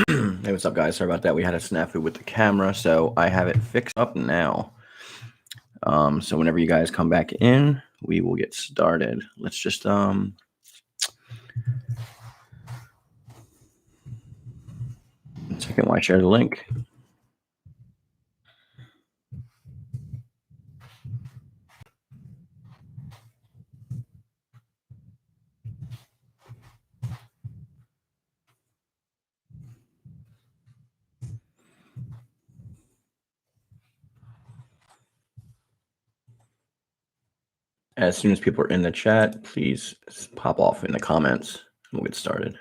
Hey, what's up, guys? Sorry about that. We had a snafu with the camera, so I have it fixed up now. So whenever you guys come back in, we will get started. Let's just one second while I share the link. As soon as people are in the chat, please pop off in the comments and we'll get started.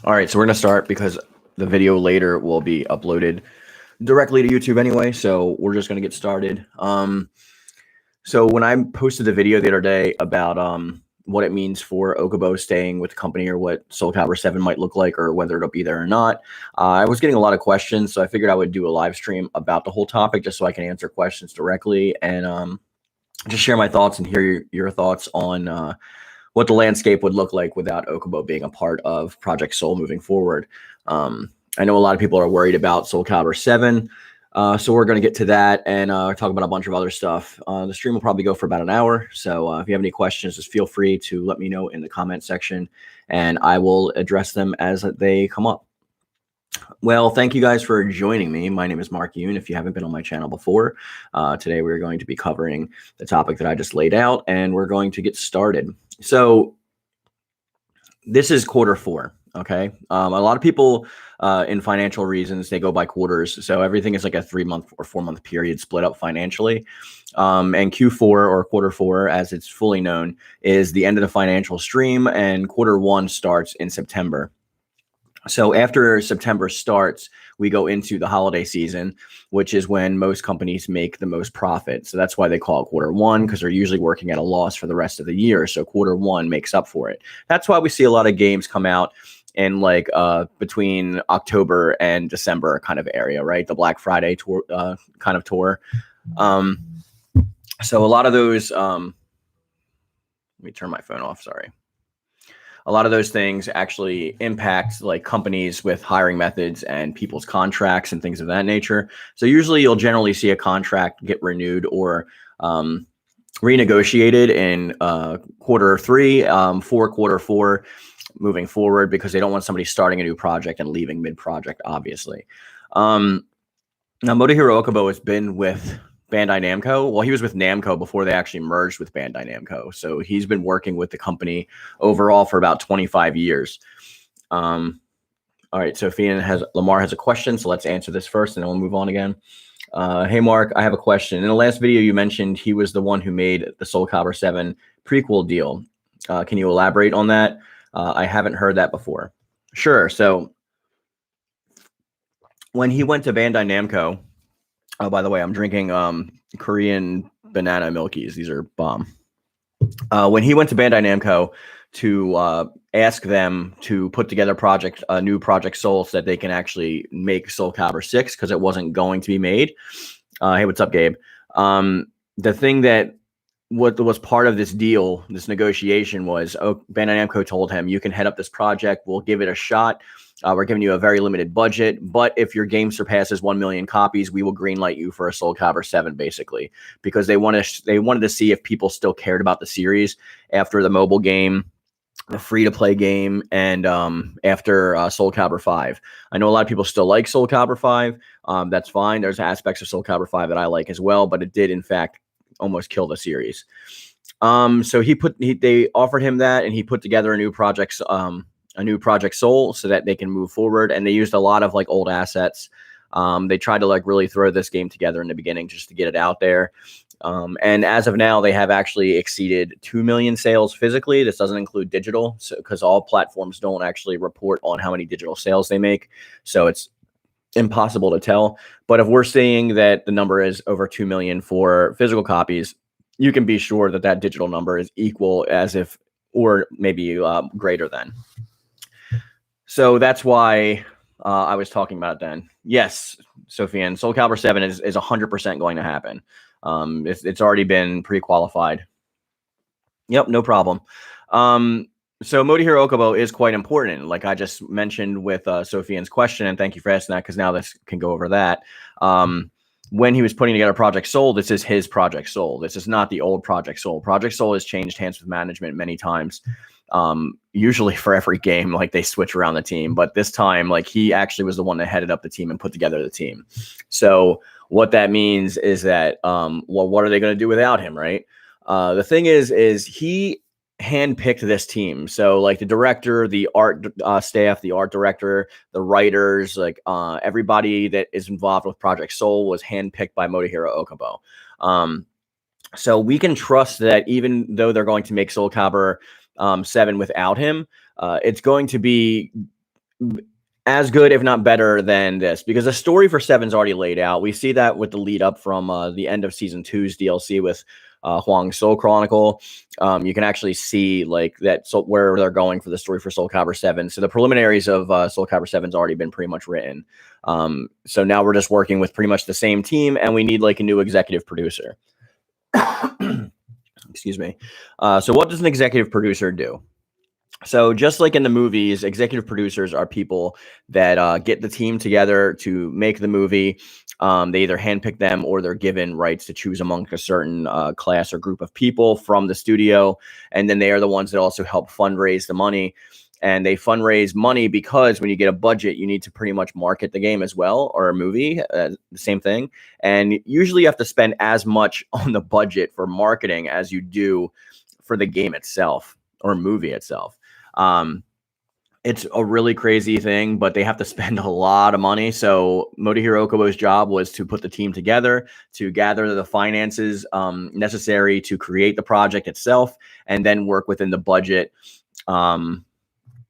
All right, so we're going to start because the video later will be uploaded directly to YouTube anyway, so we're just going to get started. So when I posted the video the other day about what it means for Okubo staying with the company or what Soul Calibur 7 might look like or whether it'll be there or not, I was getting a lot of questions, so I figured I would do a live stream about the whole topic just so I can answer questions directly and just share my thoughts and hear your thoughts on what the landscape would look like without Okubo being a part of Project Soul moving forward. I know a lot of people are worried about Soul Calibur 7, so we're going to get to that and talk about a bunch of other stuff. The stream will probably go for about an hour, so if you have any questions, just feel free to let me know in the comment section, and I will address them as they come up. Well, thank you guys for joining me. My name is Mark Yoon. If you haven't been on my channel before, today we're going to be covering the topic that I just laid out, and we're going to get started. So this is Q4, okay? A lot of people in financial reasons, they go by quarters. So everything is like a 3-month or 4-month period split up financially. And Q4 or Q4, as it's fully known, is the end of the financial stream, and Q1 starts in September. So after September starts, we go into the holiday season, which is when most companies make the most profit. So that's why they call it Q1, because they're usually working at a loss for the rest of the year. So Q1 makes up for it. That's why we see a lot of games come out in like between October and December kind of area, right? The Black Friday tour kind of tour. So a lot of those, let me turn my phone off, sorry. A lot of those things actually impact like companies with hiring methods and people's contracts and things of that nature. So usually you'll generally see a contract get renewed or renegotiated in Q3 for Q4 moving forward, because they don't want somebody starting a new project and leaving mid-project, obviously. Now, Motohiro Okubo has been with Bandai Namco. Well, he was with Namco before they actually merged with Bandai Namco. So he's been working with the company overall for about 25 years. All right, so Lamar has a question, so let's answer this first and then we'll move on again. Hey, Mark, I have a question. In the last video, you mentioned he was the one who made the Soul Calibur 7 prequel deal. Can you elaborate on that? I haven't heard that before. Sure. So when he went to Bandai Namco, oh, by the way, I'm drinking Korean banana milkies. These are bomb. When he went to Bandai Namco to ask them to put together a new Project Soul so that they can actually make Soul Calibur 6 because it wasn't going to be made. Hey, what's up, Gabe? The thing that what was part of this deal, this negotiation was, Bandai Namco told him, you can head up this project. We'll give it a shot. We're giving you a very limited budget, but if your game surpasses 1 million copies, we will greenlight you for a Soul Calibur 7, basically, because they wanted to see if people still cared about the series after the mobile game, the free-to-play game, and after Soul Calibur 5. I know a lot of people still like Soul Calibur 5. That's fine. There's aspects of Soul Calibur 5 that I like as well, but it did, in fact, almost kill the series. So they offered him that, and he put together a new Project Soul so that they can move forward. And they used a lot of like old assets. They tried to like really throw this game together in the beginning just to get it out there. And as of now, they have actually exceeded 2 million sales physically. This doesn't include digital, because all platforms don't actually report on how many digital sales they make. So it's impossible to tell. But if we're seeing that the number is over 2 million for physical copies, you can be sure that that digital number is equal as if, or maybe greater than. So that's why I was talking about it then. Yes, Sophian, Soul Calibur 7 is 100% going to happen. It's already been pre-qualified. Yep, no problem. So Motohiro Okubo is quite important, like I just mentioned with Sophian's question, and thank you for asking that because now this can go over that. When he was putting together Project Soul, this is his Project Soul. This is not the old Project Soul. Project Soul has changed hands with management many times. Usually for every game, like they switch around the team, but this time, like he actually was the one that headed up the team and put together the team. So what that means is that, well, what are they going to do without him, right? The thing is he handpicked this team. So like the director, the art staff, the art director, the writers, like everybody that is involved with Project Soul was handpicked by Motohiro Okubo. So we can trust that even though they're going to make Soul Calibur 7 without him, it's going to be as good, if not better, than this, because the story for 7's already laid out. We see that with the lead up from the end of Season 2's DLC with Huang's Soul Chronicle. You can actually see like that, so where they're going for the story for Soul Calibur 7. So the preliminaries of Soul Calibur 7's already been pretty much written. So now we're just working with pretty much the same team, and we need like a new executive producer. Excuse me. So what does an executive producer do? So just like in the movies, executive producers are people that get the team together to make the movie. They either handpick them or they're given rights to choose among a certain class or group of people from the studio. And then they are the ones that also help fundraise the money. And they fundraise money because when you get a budget, you need to pretty much market the game as well, or a movie, the same thing. And usually you have to spend as much on the budget for marketing as you do for the game itself or movie itself. It's a really crazy thing, but they have to spend a lot of money. So Motohiro Okubo's job was to put the team together, to gather the finances necessary to create the project itself, and then work within the budget.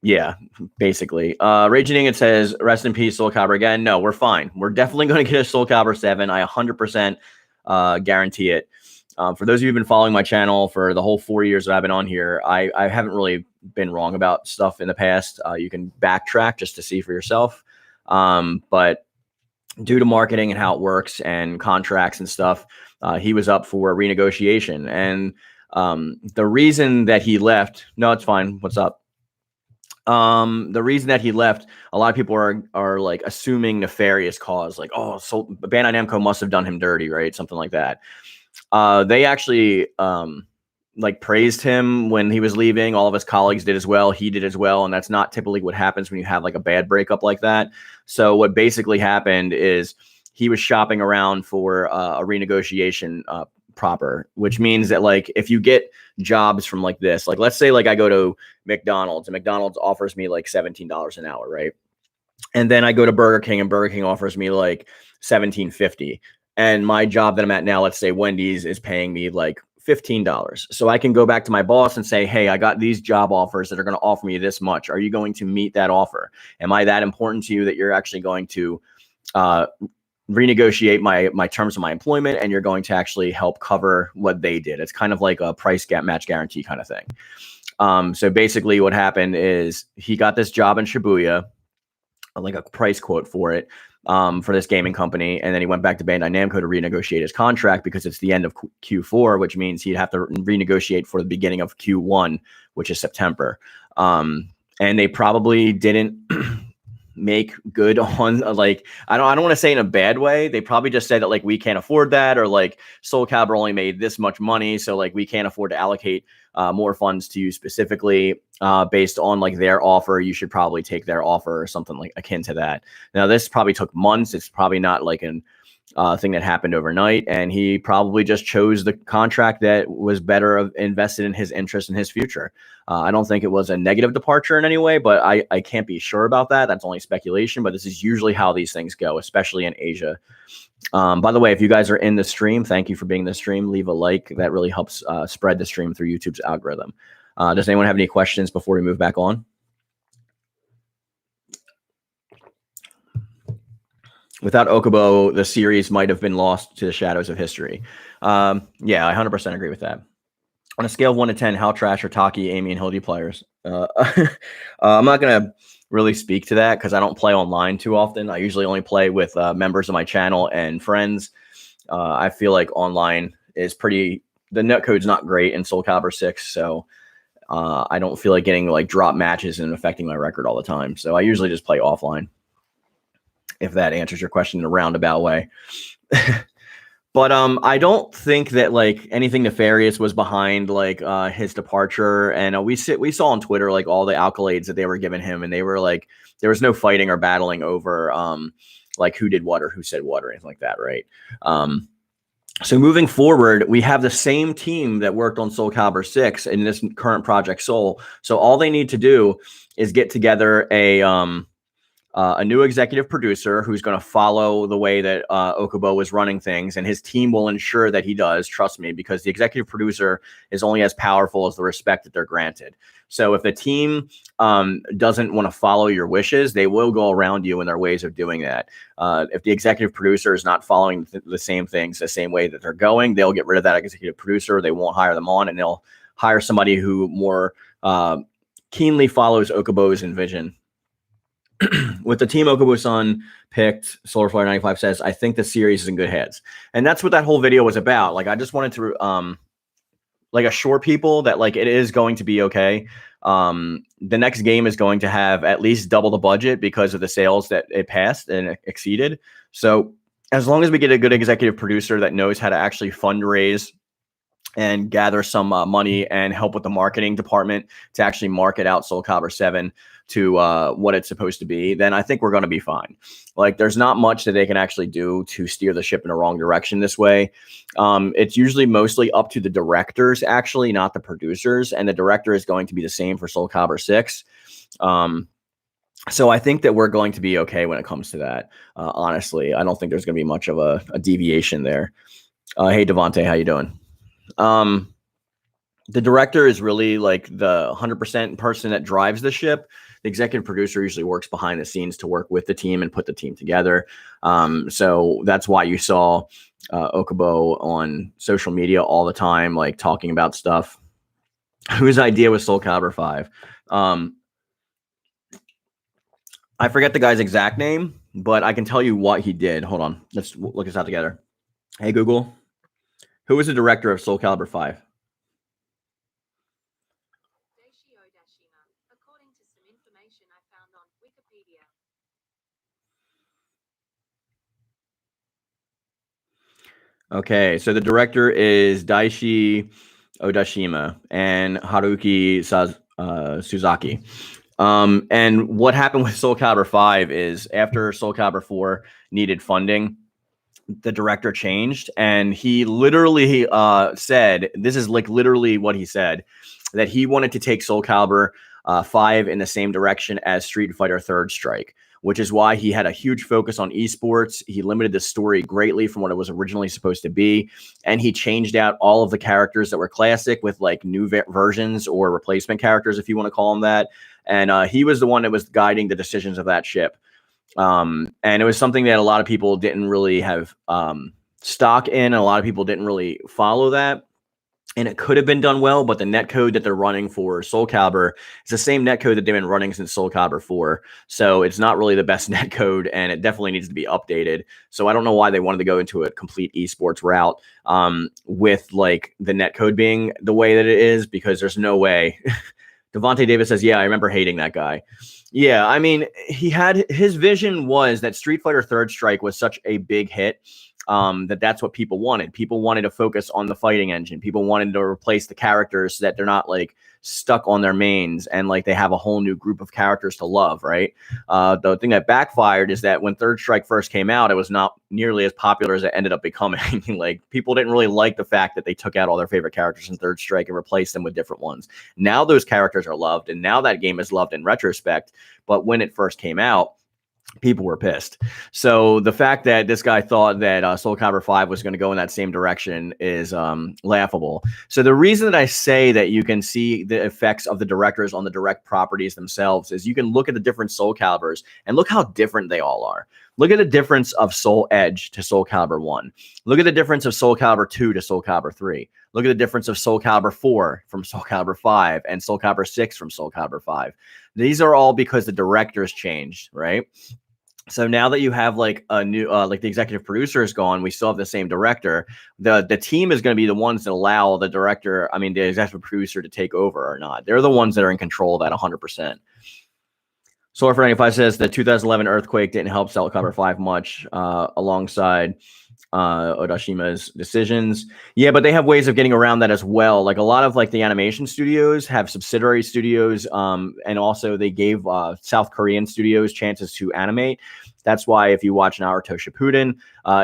Yeah, basically. Raging It says, rest in peace, Soul Calibur again. No, we're fine. We're definitely going to get a Soul Calibur 7. I 100% guarantee it. For those of you who've been following my channel for the whole 4 years that I've been on here, I haven't really been wrong about stuff in the past. You can backtrack just to see for yourself. But due to marketing and how it works and contracts and stuff, he was up for renegotiation. And the reason that he left, no, it's fine. What's up? The reason that he left, a lot of people are like assuming nefarious cause, like, oh, so Bandai Namco must have done him dirty, right? Something like that. They actually like praised him when he was leaving. All of his colleagues did as well. He did as well. And that's not typically what happens when you have like a bad breakup like that. So what basically happened is he was shopping around for a renegotiation proper, which means that like if you get jobs from like this, like let's say like I go to McDonald's and McDonald's offers me like $17 an hour, right? And then I go to Burger King and Burger King offers me like $17.50. And my job that I'm at now, let's say Wendy's, is paying me like $15. So I can go back to my boss and say, hey, I got these job offers that are going to offer me this much. Are you going to meet that offer? Am I that important to you that you're actually going to renegotiate my terms of my employment, and you're going to actually help cover what they did? It's kind of like a price gap match guarantee kind of thing. So basically what happened is he got this job in Shibuya, like a price quote for it, for this gaming company. And then he went back to Bandai Namco to renegotiate his contract because it's the end of Q4, which means he'd have to renegotiate for the beginning of Q1, which is September. And they probably didn't make good on like, I don't want to say in a bad way. They probably just said that like, we can't afford that, or like Soul Calibur only made this much money, so like we can't afford to allocate more funds to you specifically based on like their offer. You should probably take their offer or something like akin to that. Now this probably took months. It's probably not like an thing that happened overnight, and he probably just chose the contract that was better invested in his interest and his future. I don't think it was a negative departure in any way, but I can't be sure about that. That's only speculation, but this is usually how these things go, especially in Asia. By the way, if you guys are in the stream, thank you for being in the stream. Leave a like. That really helps spread the stream through YouTube's algorithm. Does anyone have any questions before we move back on? Without Okubo, the series might have been lost to the shadows of history. Yeah, I 100% agree with that. On a scale of 1 to 10, how trash are Taki, Amy, and Hildy players? I'm not going to really speak to that because I don't play online too often. I usually only play with members of my channel and friends. I feel like online is pretty the netcode's not great in Soul Calibur 6, so I don't feel like getting like drop matches and affecting my record all the time. So I usually just play offline, if that answers your question in a roundabout way. But I don't think that like anything nefarious was behind like his departure. And we saw on Twitter like all the accolades that they were giving him, and they were like, there was no fighting or battling over like who did what or who said what or anything like that, right? So moving forward, we have the same team that worked on Soul Calibur 6 in this current Project Soul. So all they need to do is get together a new executive producer who's going to follow the way that Okubo was running things, and his team will ensure that he does. Trust me, because the executive producer is only as powerful as the respect that they're granted. So if the team doesn't want to follow your wishes, they will go around you in their ways of doing that. If the executive producer is not following the same things the same way that they're going, they'll get rid of that executive producer. They won't hire them on, and they'll hire somebody who more keenly follows Okubo's vision. With the team Okubo-san picked, Solarflare 95 says, I think the series is in good hands. And that's what that whole video was about. Like, I just wanted to like assure people that like it is going to be okay. The next game is going to have at least double the budget because of the sales that it passed and exceeded. So as long as we get a good executive producer that knows how to actually fundraise and gather some money and help with the marketing department to actually market out Soul Calibur 7 to what it's supposed to be, then I think we're going to be fine. Like, there's not much that they can actually do to steer the ship in the wrong direction this way. It's usually mostly up to the directors, actually, not the producers. And the director is going to be the same for Soul Calibur 6. So I think that we're going to be okay when it comes to that. Honestly, I don't think there's going to be much of a deviation there. Hey, Devontae, how you doing? The director is really like the 100% person that drives the ship. The executive producer usually works behind the scenes to work with the team and put the team together. So that's why you saw Okubo on social media all the time, like talking about stuff. Whose idea was Soul Calibur 5? I forget the guy's exact name, but I can tell you what he did. Hold on. Let's look this out together. Hey, Google. Who was the director of Soul Calibur 5? According to some information I found on Wikipedia. Okay, so the director is Daishi Odashima and Haruki Suzaki. And what happened with Soul Calibur 5 is after Soul Calibur 4 needed funding, the director changed, and he literally said, this is like literally what he said, that he wanted to take Soul Calibur 5 in the same direction as Street Fighter Third Strike, which is why he had a huge focus on esports. He limited the story greatly from what it was originally supposed to be, and he changed out all of the characters that were classic with like new versions or replacement characters, if you want to call them that. And he was the one that was guiding the decisions of that ship. And it was something that a lot of people didn't really have stock in, and a lot of people didn't really follow that. And it could have been done well, but the netcode that they're running for Soul Calibur is the same netcode that they've been running since Soul Calibur 4. So it's not really the best netcode, and it definitely needs to be updated. So I don't know why they wanted to go into a complete esports route with like the netcode being the way that it is, because there's no way. Devontae Davis says, yeah, I remember hating that guy. Yeah, I mean, his vision was that Street Fighter Third Strike was such a big hit that's what people wanted. People wanted to focus on the fighting engine. People wanted to replace the characters so that they're not like stuck on their mains, and like they have a whole new group of characters to love, right? The thing that backfired is that when Third Strike first came out, it was not nearly as popular as it ended up becoming. Like, people didn't really like the fact that they took out all their favorite characters in Third Strike and replaced them with different ones. Now those characters are loved, and now that game is loved in retrospect. But when it first came out, people were pissed. So the fact that this guy thought that Soul Calibur 5 was going to go in that same direction is laughable. So the reason that I say that you can see the effects of the directors on the direct properties themselves is you can look at the different Soul Caliburs and look how different they all are. Look at the difference of Soul Edge to Soul Calibur 1. Look at the difference of Soul Calibur 2 to Soul Calibur 3. Look at the difference of Soul Calibur 4 from Soul Calibur 5 and Soul Calibur 6 from Soul Calibur 5. These are all because the directors changed, right? So now that you have like a new, like the executive producer is gone, we still have the same director. The team is going to be the ones that allow the director, I mean, the executive producer to take over or not. They're the ones that are in control of that 100%. Solar for 95 says the 2011 earthquake didn't help Cell Cover 5 much, alongside Odashima's decisions. Yeah, but they have ways of getting around that as well. Like a lot of like the animation studios have subsidiary studios, and also they gave South Korean studios chances to animate. That's why if you watch Naruto Shippuden,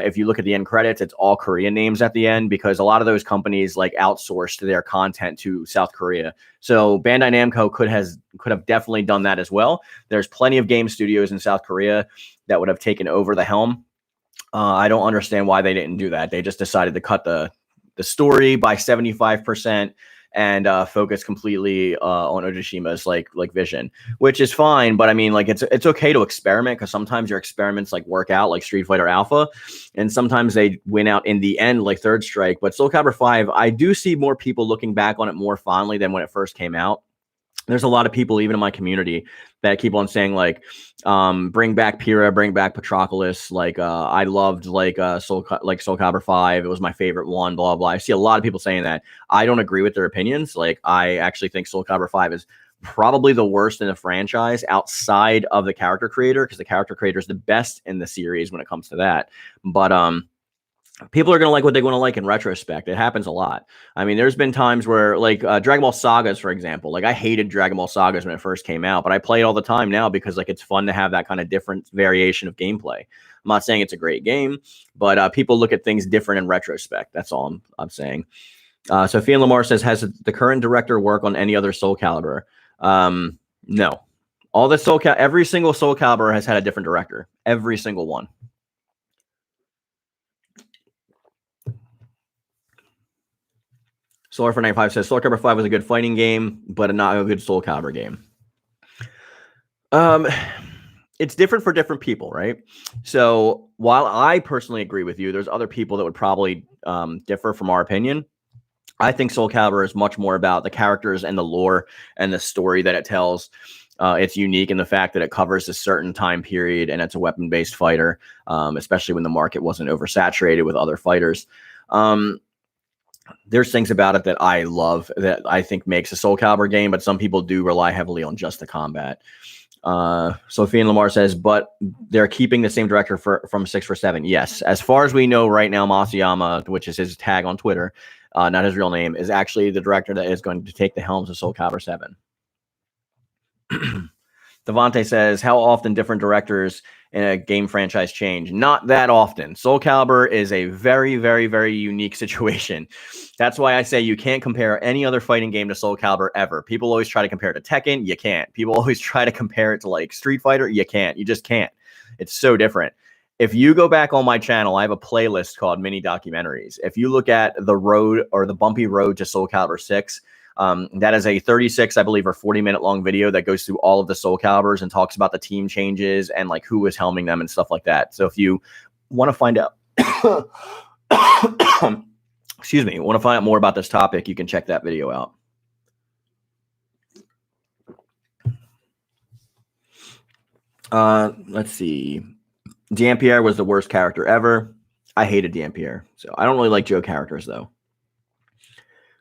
if you look at the end credits, it's all Korean names at the end because a lot of those companies like outsourced their content to South Korea. So Bandai Namco could have definitely done that as well. There's plenty of game studios in South Korea that would have taken over the helm. I don't understand why they didn't do that. They just decided to cut the story by 75% and focus completely on Odashima's like vision, which is fine. But I mean, like it's okay to experiment because sometimes your experiments like work out, like Street Fighter Alpha, and sometimes they win out in the end, like Third Strike. But Soul Calibur 5, I do see more people looking back on it more fondly than when it first came out. There's a lot of people, even in my community, that keep on saying like, bring back Pyrrha, bring back Patroclus. Like, I loved like Soul Calibur 5. It was my favorite one. Blah blah. I see a lot of people saying that. I don't agree with their opinions. Like, I actually think Soul Calibur 5 is probably the worst in the franchise outside of the character creator, because the character creator is the best in the series when it comes to that. But people are going to like what they want to like in retrospect. It happens a lot. I mean, there's been times where like Dragon Ball Sagas, for example, like I hated Dragon Ball Sagas when it first came out, but I play it all the time now because like it's fun to have that kind of different variation of gameplay. I'm not saying it's a great game, but people look at things different in retrospect. That's all I'm saying. Sophia Lamar says, has the current director work on any other Soul Calibur? No. All the every single Soul Calibur has had a different director. Every single one. Solar for 95 says Soul Calibur 5 was a good fighting game, but not a good Soul Calibur game. It's different for different people, right? So while I personally agree with you, there's other people that would probably differ from our opinion. I think Soul Calibur is much more about the characters and the lore and the story that it tells. It's unique in the fact that it covers a certain time period and it's a weapon-based fighter, especially when the market wasn't oversaturated with other fighters. There's things about it that I love that I think makes a Soul Calibur game, but some people do rely heavily on just the combat. Sophie and Lamar says, but they're keeping the same director from 6 for 7. Yes. As far as we know right now, Masayama, which is his tag on Twitter, not his real name, is actually the director that is going to take the helms of Soul Calibur 7. Devante says, how often different directors in a game franchise change? Not that often. Soul Calibur is a very, very, very unique situation. That's why I say you can't compare any other fighting game to Soul Calibur ever. People always try to compare it to Tekken. You can't. People always try to compare it to like Street Fighter. You can't. You just can't. It's so different. If you go back on my channel, I have a playlist called Mini Documentaries. If you look at the road or the bumpy road to Soul Calibur 6, that is a 36, I believe, or 40-minute long video that goes through all of the Soul Caliburs and talks about the team changes and like who was helming them and stuff like that. So if you want to find out, excuse me, want to find out more about this topic, you can check that video out. Let's see. Dampierre was the worst character ever. I hated Dampierre. So I don't really like Joe characters though.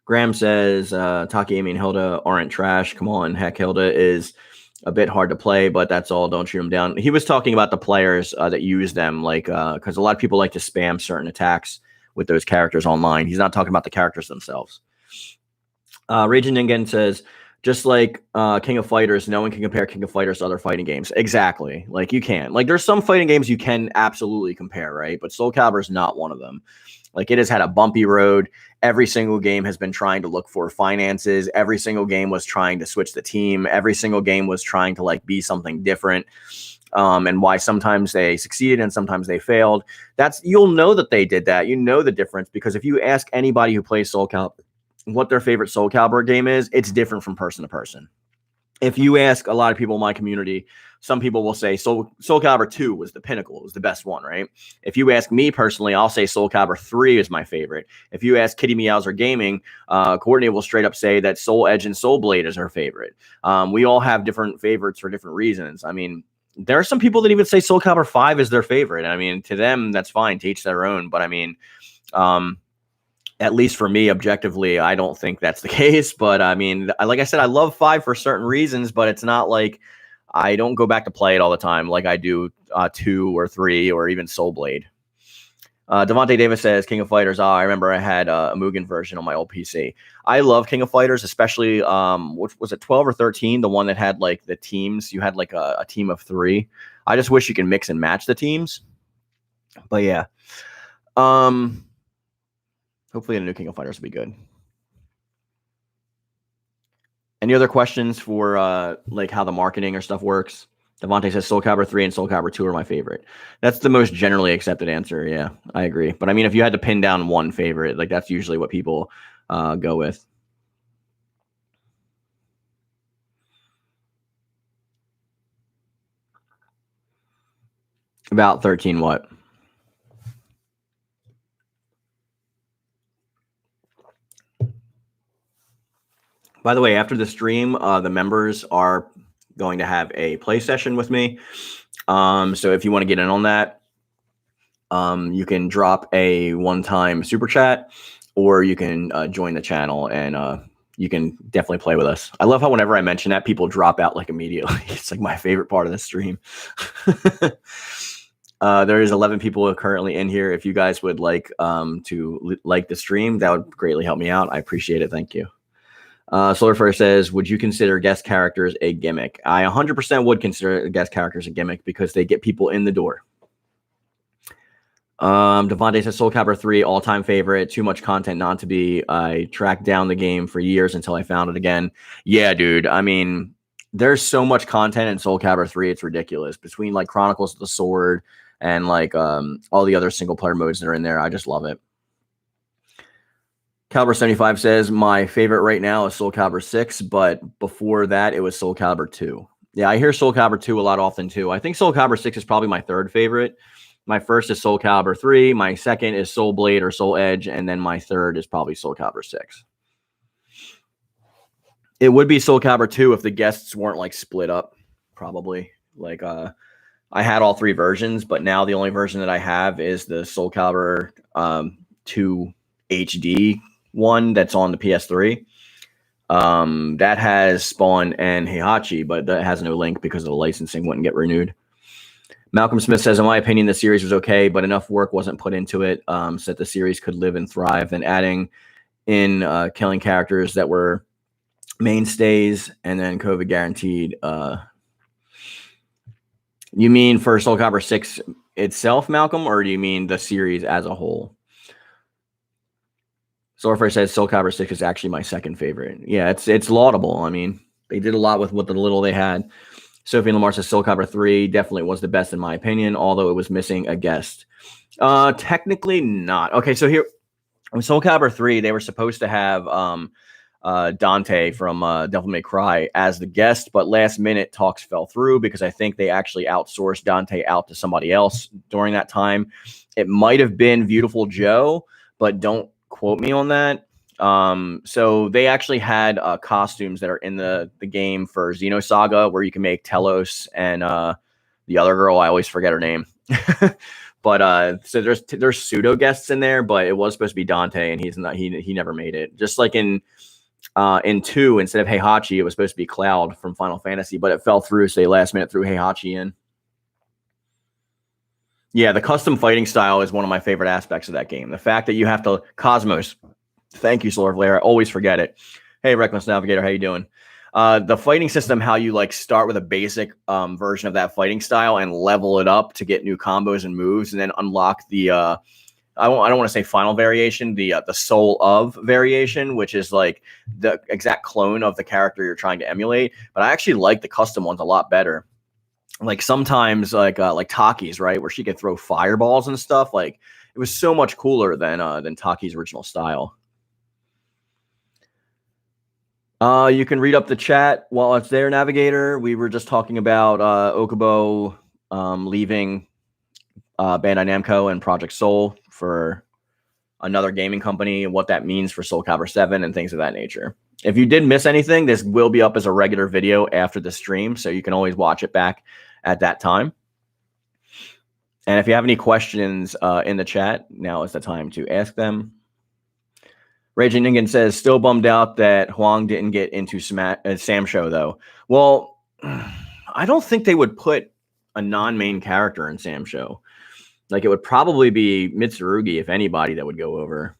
Graham says Takeami and Hilda aren't trash. Come on. Heck, Hilda is a bit hard to play, but that's all. Don't shoot him down. He was talking about the players that use them, like because a lot of people like to spam certain attacks with those characters online. He's not talking about the characters themselves. Raging Ningen says, just like King of Fighters, no one can compare King of Fighters to other fighting games. Exactly. Like you can. Like there's some fighting games you can absolutely compare, right? But Soul Calibur is not one of them. Like it has had a bumpy road. Every single game has been trying to look for finances. Every single game was trying to switch the team. Every single game was trying to like be something different. And why sometimes they succeeded and sometimes they failed. You'll know that they did that. You know the difference because if you ask anybody who plays Soul Calibur what their favorite Soul Calibur game is, it's different from person to person. If you ask a lot of people in my community, some people will say Soul Calibur 2 was the pinnacle. It was the best one, right? If you ask me personally, I'll say Soul Calibur 3 is my favorite. If you ask KittyMeowser Gaming, Courtney will straight up say that Soul Edge and Soul Blade is her favorite. We all have different favorites for different reasons. I mean, there are some people that even say Soul Calibur 5 is their favorite. I mean, to them, that's fine, to each their own. But I mean, at least for me, objectively, I don't think that's the case. But I mean, like I said, I love 5 for certain reasons, but it's not like I don't go back to play it all the time like I do 2 or 3 or even Soul Blade. Devontae Davis says King of Fighters. I remember I had a Mugen version on my old PC. I love King of Fighters, especially what was it, 12 or 13? The one that had like the teams. You had like a team of 3. I just wish you could mix and match the teams. But yeah, hopefully the new King of Fighters will be good. Any other questions for like how the marketing or stuff works? Devontae says Soul Calibur 3 and Soul Calibur 2 are my favorite. That's the most generally accepted answer. Yeah, I agree. But I mean, if you had to pin down one favorite, like that's usually what people go with. About 13 what? By the way, after the stream, the members are going to have a play session with me. So if you want to get in on that, you can drop a one-time super chat, or you can join the channel and you can definitely play with us. I love how whenever I mention that, people drop out like immediately. It's like my favorite part of the stream. There is 11 people currently in here. If you guys would like to like the stream, that would greatly help me out. I appreciate it. Thank you. Solarfire says, would you consider guest characters a gimmick? I 100% would consider guest characters a gimmick because they get people in the door. Devontae says Soul Calibur 3, all-time favorite. Too much content not to be. I tracked down the game for years until I found it again. Yeah, dude. I mean, there's so much content in Soul Calibur 3. It's ridiculous. Between like Chronicles of the Sword and like all the other single-player modes that are in there. I just love it. Calibur 75 says, my favorite right now is Soul Calibur 6, but before that, it was Soul Calibur 2. Yeah, I hear Soul Calibur 2 a lot often, too. I think Soul Calibur 6 is probably my third favorite. My first is Soul Calibur 3. My second is Soul Blade or Soul Edge. And then my third is probably Soul Calibur 6. It would be Soul Calibur 2 if the guests weren't, like, split up, probably. Like, I had all 3 versions, but now the only version that I have is the Soul Calibur 2 HD one that's on the PS3. That has Spawn and Heihachi, but that has no link because of the licensing wouldn't get renewed. Malcolm Smith says, in my opinion, the series was okay, but enough work wasn't put into it so that the series could live and thrive. Then adding in killing characters that were mainstays and then COVID guaranteed. You mean for Soul Calibur 6 itself, Malcolm, or do you mean the series as a whole? Soulfire says Soul Calibur 6 is actually my second favorite. Yeah, it's laudable. I mean, they did a lot with what the little they had. Sophie Lamar says Soul Calibur 3 definitely was the best in my opinion, although it was missing a guest. Technically not. Okay, so here, with Soul Calibur 3, they were supposed to have Dante from Devil May Cry as the guest, but last minute talks fell through because I think they actually outsourced Dante out to somebody else during that time. It might have been Beautiful Joe, but don't quote me on that. So they actually had costumes that are in the game for Xenosaga, where you can make Telos and the other girl, I always forget her name. But so there's pseudo guests in there, but it was supposed to be Dante, and he's not. He never made it. Just like in 2, instead of Heihachi, it was supposed to be Cloud from Final Fantasy, but it fell through, so they last minute threw Heihachi in. Yeah, the custom fighting style is one of my favorite aspects of that game. The fact that you have to Cosmos. Thank you, Solar Flare. I always forget it. Hey, Reckless Navigator, how you doing? The fighting system, how you like start with a basic version of that fighting style and level it up to get new combos and moves, and then unlock the I don't want to say final variation, the soul of variation, which is like the exact clone of the character you're trying to emulate. But I actually like the custom ones a lot better. Like sometimes like Taki's, right, where she could throw fireballs and stuff. Like it was so much cooler than Taki's original style. You can read up the chat while it's there, Navigator. We were just talking about Okubo leaving Bandai Namco and Project Soul for another gaming company and what that means for Soul Calibur 7 and things of that nature. If you did miss anything, this will be up as a regular video after the stream, so you can always watch it back at that time. And if you have any questions in the chat, now is the time to ask them. Raging Ningen says, still bummed out that Huang didn't get into Sam Show, though. Well, I don't think they would put a non-main character in Sam Show. Like, it would probably be Mitsurugi, if anybody, that would go over.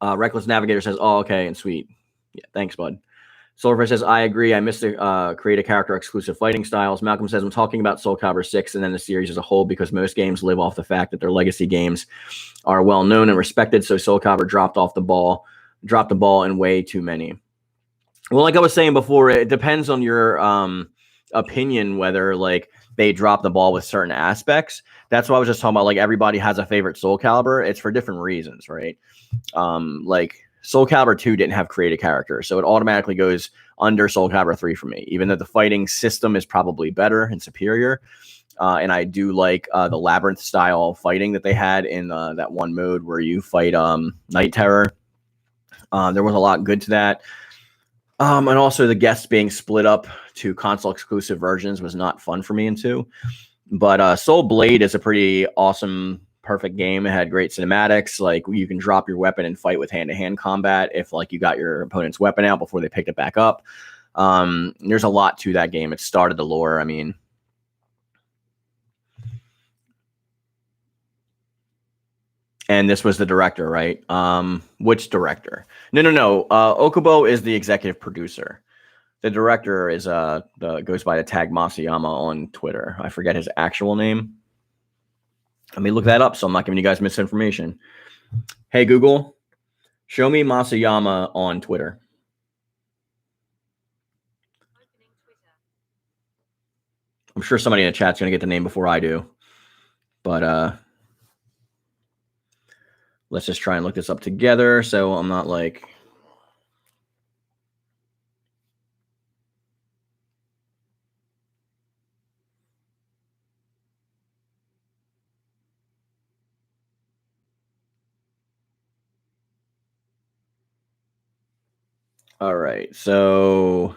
Reckless Navigator says, oh, okay, and sweet. Yeah, thanks, bud. Silverfish says, I agree. I missed the create a character exclusive fighting styles. Malcolm says, I'm talking about Soul Calibur 6 and then the series as a whole because most games live off the fact that their legacy games are well known and respected. So Soul Calibur dropped the ball in way too many. Well, like I was saying before, it depends on your opinion whether like they drop the ball with certain aspects. That's why I was just talking about, like, everybody has a favorite Soul Calibur. It's for different reasons, right? Like Soul Calibur 2 didn't have create a character, so it automatically goes under Soul Calibur 3 for me, even though the fighting system is probably better and superior. And I do like the labyrinth style fighting that they had in that one mode where you fight Night Terror. There was a lot good to that. And also the guests being split up to console exclusive versions was not fun for me in 2. But Soul Blade is a pretty awesome, perfect game. It had great cinematics. Like, you can drop your weapon and fight with hand-to-hand combat if like you got your opponent's weapon out before they picked it back up. There's a lot to that game. It started the lore. I mean, and this was the director, right? Which director? No. Okubo is the executive producer. The director is goes by the tag Masayama on Twitter. I forget his actual name. Let me look that up so I'm not giving you guys misinformation. Hey, Google, show me Masayama on Twitter. Opening Twitter. I'm sure somebody in the chat's going to get the name before I do. But let's just try and look this up together so I'm not like... All right, so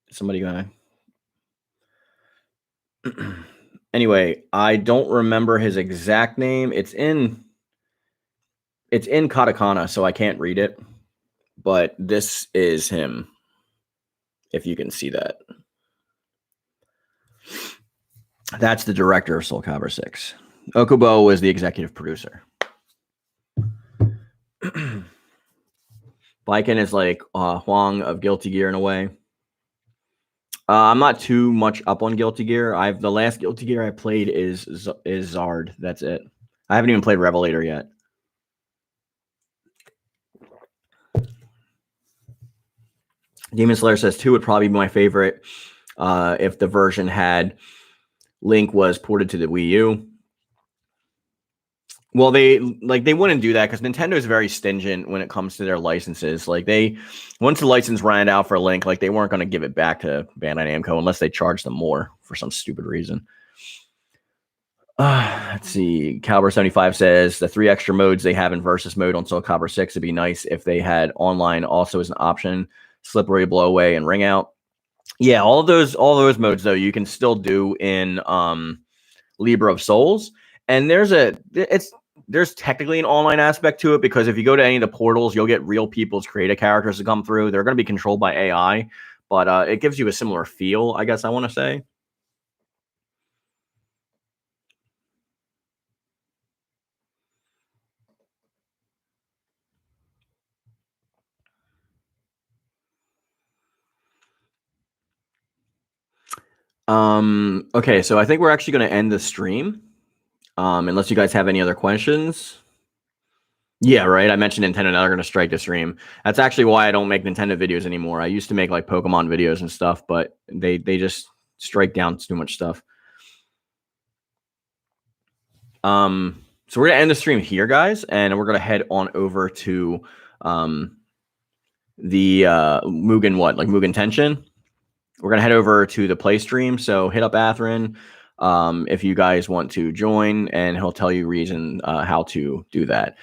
somebody gonna... Anyway, I don't remember his exact name. It's in katakana, so I can't read it. But this is him, if you can see that. That's the director of Soul Calibur 6. Okubo was the executive producer. Baiken is like Huang of Guilty Gear in a way. I'm not too much up on Guilty Gear. The last Guilty Gear I played is Zard. That's it. I haven't even played Revelator yet. Demon Slayer says 2 would probably be my favorite if the version had Link was ported to the Wii U. Well, they wouldn't do that because Nintendo is very stingent when it comes to their licenses. Like, once the license ran out for Link, like, they weren't going to give it back to Bandai Namco unless they charged them more for some stupid reason. Let's see. Calibur 75 says the 3 extra modes they have in Versus mode on Soul Calibur 6 would be nice if they had online also as an option. Slippery, Blow Away, and Ring Out. Yeah, all those modes though you can still do in Libra of Souls, and there's technically an online aspect to it because if you go to any of the portals, you'll get real people's creative characters to come through. They're going to be controlled by AI, but it gives you a similar feel, I guess I want to say. Okay, so I think we're actually going to end the stream. Unless you guys have any other questions. Yeah, right. I mentioned Nintendo now they're going to strike the stream. That's actually why I don't make Nintendo videos anymore. I used to make like Pokemon videos and stuff, but they just strike down too much stuff. So we're going to end the stream here, guys, and we're going to head on over to the Mugen Mugen Tenshin. We're going to head over to the play stream, so hit up Atherin if you guys want to join, and he'll tell you how to do that.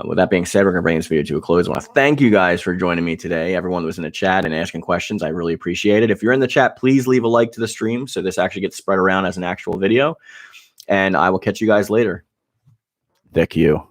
With that being said, we're going to bring this video to a close. I want to thank you guys for joining me today. Everyone that was in the chat and asking questions, I really appreciate it. If you're in the chat, please leave a like to the stream so this actually gets spread around as an actual video. And I will catch you guys later. Thank you.